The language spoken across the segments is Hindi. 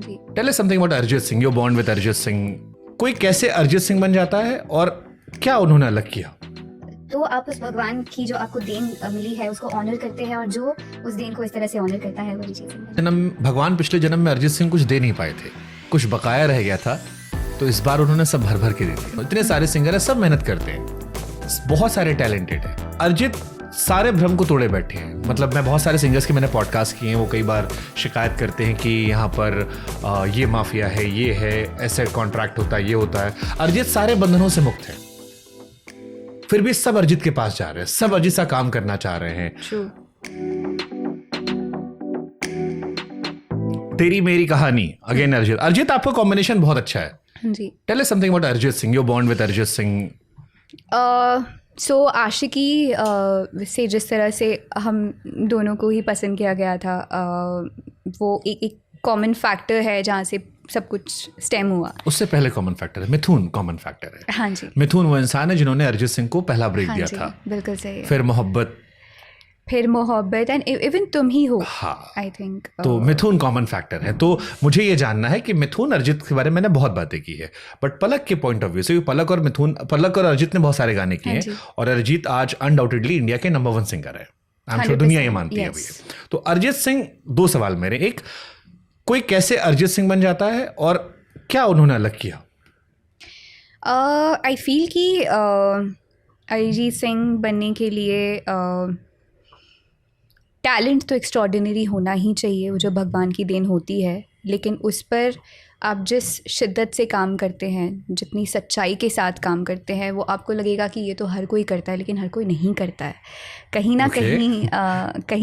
Ji. Tell us something about Arijit Singh, your bond with Arijit Singh. कोई कैसे अरिजीत सिंह बन जाता है और क्या उन्होंने अलग किया? तो आप उस भगवान की जो आपको देन मिली है उसको ऑनर करते हैं, और जो उस देन को इस तरह से ऑनर करता है वो अरिजीत सिंह। जन्म भगवान पिछले जन्म में अरिजीत सिंह कुछ दे नहीं पाए थे, कुछ बकाया रह गया था, तो इस बार उन्होंने सब भर भर के दे दिया। इतने सारे सिंगर है, सब मेहनत करते हैं, बहुत सारे टैलेंटेड है। अरिजीत सारे भ्रम को तोड़े बैठे हैं। मतलब मैं बहुत सारे सिंगर्स के मैंने पॉडकास्ट किए हैं, वो कई बार शिकायत करते हैं कि यहाँ पर ये माफिया है, ये है, ऐसे कॉन्ट्रैक्ट होता है, ये होता है। अरिजीत सारे बंधनों से मुक्त है, फिर भी सब अरिजीत के पास जा रहे हैं, सब अरिजीत सा काम करना चाह रहे हैं। True. तेरी मेरी कहानी, अगेन अरिजीत। अरिजीत आपका कॉम्बिनेशन बहुत अच्छा है। जी। Tell us something about Arijit Singh, your bond with Arijit Singh. So Aashiqui से जिस तरह से हम दोनों को ही पसंद किया गया था, वो एक कॉमन फैक्टर है जहाँ से सब कुछ स्टेम हुआ। उससे पहले कॉमन फैक्टर है मिथुन, कॉमन फैक्टर है। हाँ जी। मिथुन वो इंसान है जिन्होंने अरिजीत सिंह को पहला ब्रेक हाँ दिया जी, था। बिल्कुल सही है। फिर मोहब्बत एंड इवन तुम ही हो। हाँ, आई थिंक तो मिथुन कॉमन फैक्टर है। तो मुझे ये जानना है कि मिथुन अरिजीत के बारे में मैंने बहुत बातें की है, बट पलक के पॉइंट ऑफ व्यू से, पलक और अरिजीत ने बहुत सारे गाने किए हैं, और अरिजीत आज अनडाउटेडली इंडिया के नंबर 1 सिंगर है। आई एम श्योर दुनिया ये मानती है अभी। तो अरिजीत सिंह, 2 सवाल मेरे। एक, कोई कैसे अरिजीत सिंह बन जाता है और क्या उन्होंने अलग किया? आई फील कि अरिजीत सिंह बनने के लिए टैलेंट तो एक्स्ट्रॉर्डिनरी होना ही चाहिए, वो जो भगवान की देन होती है, लेकिन उस पर आप जिस शिद्दत से काम करते हैं, जितनी सच्चाई के साथ काम करते हैं, वो आपको लगेगा कि ये तो हर कोई करता है, लेकिन हर कोई नहीं करता है। कहीं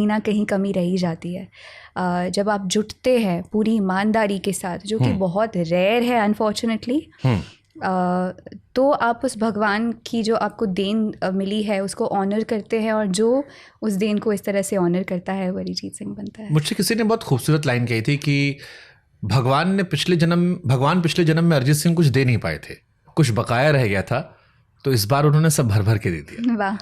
ना कहीं कमी रह ही जाती है। जब आप जुटते हैं पूरी ईमानदारी के साथ, जो कि बहुत रेयर है अनफॉर्चुनेटली, तो आप उस भगवान की जो आपको देन मिली है उसको ऑनर करते हैं, और जो उस देन को इस तरह से ऑनर करता है वो अरिजीत सिंह बनता है। मुझसे किसी ने बहुत खूबसूरत लाइन कही थी कि भगवान पिछले जन्म में अरिजीत सिंह कुछ दे नहीं पाए थे, कुछ बकाया रह गया था, तो इस बार उन्होंने सब भर भर के दे दिया। वाह।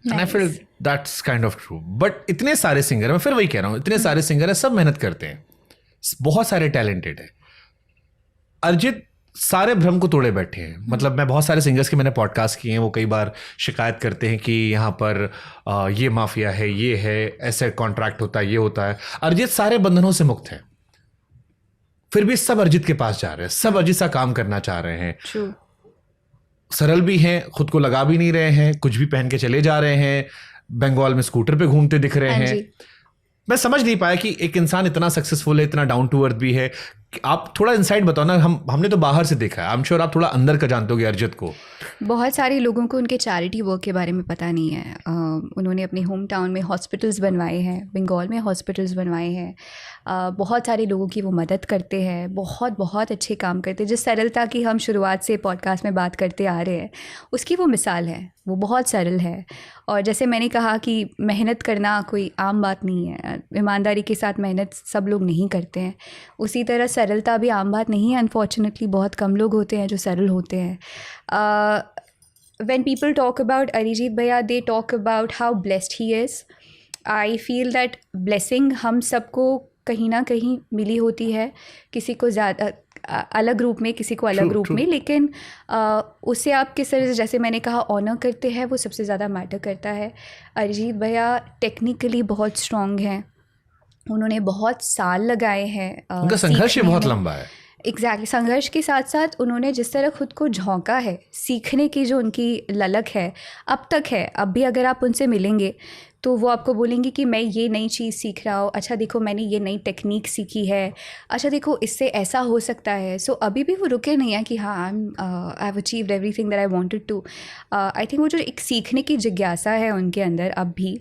And I feel that's kind of true. But इतने सारे सिंगर, मैं फिर वही कह रहा हूँ, इतने सारे सिंगर है, सब मेहनत करते हैं, बहुत सारे टैलेंटेड है। अरिजीत सारे भ्रम को तोड़े बैठे हैं। मतलब मैं बहुत सारे सिंगर्स के मैंने पॉडकास्ट किए हैं, वो कई बार शिकायत करते हैं कि यहाँ पर ये माफिया है, ये है, ऐसे कॉन्ट्रैक्ट होता है, ये होता है। अरिजीत सारे बंधनों से मुक्त है, फिर भी सब अरिजीत के पास जा रहे हैं, सब अरिजीत सा काम करना चाह रहे हैं। True. सरल भी हैं, खुद को लगा भी नहीं रहे हैं, कुछ भी पहन के चले जा रहे हैं, बंगाल में स्कूटर पे घूमते दिख रहे हैं। मैं समझ नहीं पाया कि एक इंसान इतना सक्सेसफुल है, इतना डाउन टू अर्थ भी है। आप थोड़ा इनसाइट बताओ ना, हमने तो बाहर से देखा है, आई एम श्योर आप थोड़ा अंदर का जानते होगे अरिजीत को। बहुत सारे लोगों को उनके चैरिटी वर्क के बारे में पता नहीं है। उन्होंने अपने होम टाउन में हॉस्पिटल्स बनवाए हैं, बंगाल में हॉस्पिटल्स बनवाए हैं, बहुत सारे लोगों की वो मदद करते हैं, बहुत बहुत अच्छे काम करते हैं। जिस सरलता की हम शुरुआत से पॉडकास्ट में बात करते आ रहे हैं, उसकी वो मिसाल है, वो बहुत सरल है। और जैसे मैंने कहा कि मेहनत करना कोई आम बात नहीं है, ईमानदारी के साथ मेहनत सब लोग नहीं करते हैं, उसी तरह सरलता भी आम बात नहीं है। अनफॉर्चुनेटली बहुत कम लोग होते हैं जो सरल होते हैं। When people talk about Arijit Bhaiya, they talk about how blessed he is. I feel that blessing हम सबको कहीं ना कहीं मिली होती है, किसी को ज़्यादा अलग रूप में, किसी को अलग रूप में, लेकिन उसे आप किस तरह से, जैसे मैंने कहा, ऑनर करते हैं, वो सबसे ज़्यादा मैटर करता है। अरिजीत भैया टेक्निकली बहुत स्ट्रॉन्ग हैं, उन्होंने बहुत साल लगाए हैं, उनका संघर्ष बहुत लंबा है। एग्जैक्टली संघर्ष के साथ साथ उन्होंने जिस तरह खुद को झोंका है, सीखने की जो उनकी ललक है अब तक है। अब भी अगर आप उनसे मिलेंगे तो वो आपको बोलेंगे कि मैं ये नई चीज़ सीख रहा हूँ, अच्छा देखो मैंने ये नई टेक्निक सीखी है, अच्छा देखो इससे ऐसा हो सकता है। सो अभी भी वो रुके नहीं हैं कि हाँ I have achieved everything that I wanted to. I think वो जो एक सीखने की जिज्ञासा है उनके अंदर अब भी,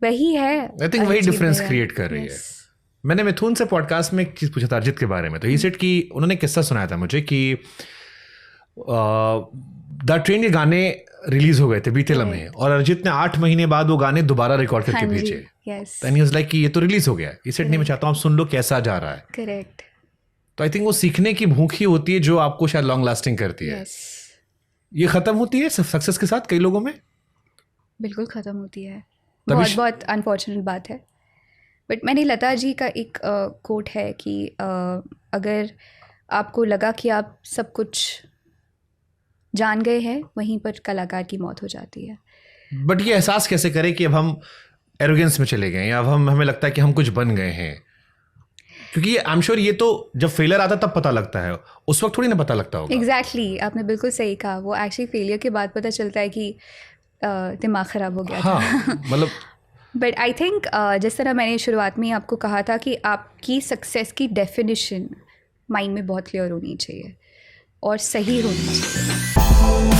वही है, आई थिंक वही डिफरेंस क्रिएट कर रही है। मैंने मिथुन से पॉडकास्ट में एक चीज़ पूछा था अरिजीत के बारे में, तो ही सेड कि उन्होंने किस्सा सुनाया था मुझे कि द ट्रेन के गाने रिलीज हो गए थे बीते लम्हे, और अरिजीत ने 8 महीने बाद वो गाने दोबारा रिकॉर्ड करके भेजे। एंड ही वाज लाइक कि ये तो रिलीज हो गया, ही सेड नहीं मैं चाहता हूँ आप सुन लो कैसा जा रहा है। करेक्ट। तो आई थिंक वो सीखने की भूख ही होती है जो आपको शायद लॉन्ग लास्टिंग करती है। ये खत्म होती है सक्सेस के साथ कई लोगों में, बिल्कुल ख़त्म होती है। बहुत अनफॉर्चुनेट बात है। बट मैंने लता जी का एक कोट है कि अगर आपको लगा कि आप सब कुछ जान गए हैं, वहीं पर कलाकार की मौत हो जाती है। बट ये एहसास कैसे करें कि अब हम एरोगेंस में चले गए या अब हमें लगता है कि हम कुछ बन गए हैं? क्योंकि आई एम श्योर ये तो जब फेलियर आता तब पता लगता है, उस वक्त थोड़ी ना पता लगता होगा। एग्जैक्टली आपने बिल्कुल सही कहा। वो एक्चुअली फेलियर के बाद पता चलता है कि दिमाग ख़राब हो गया हाँ, था। मतलब बट आई थिंक जिस तरह मैंने शुरुआत में आपको कहा था कि आपकी सक्सेस की डेफिनेशन माइंड में बहुत क्लियर होनी चाहिए और सही होनी चाहिए।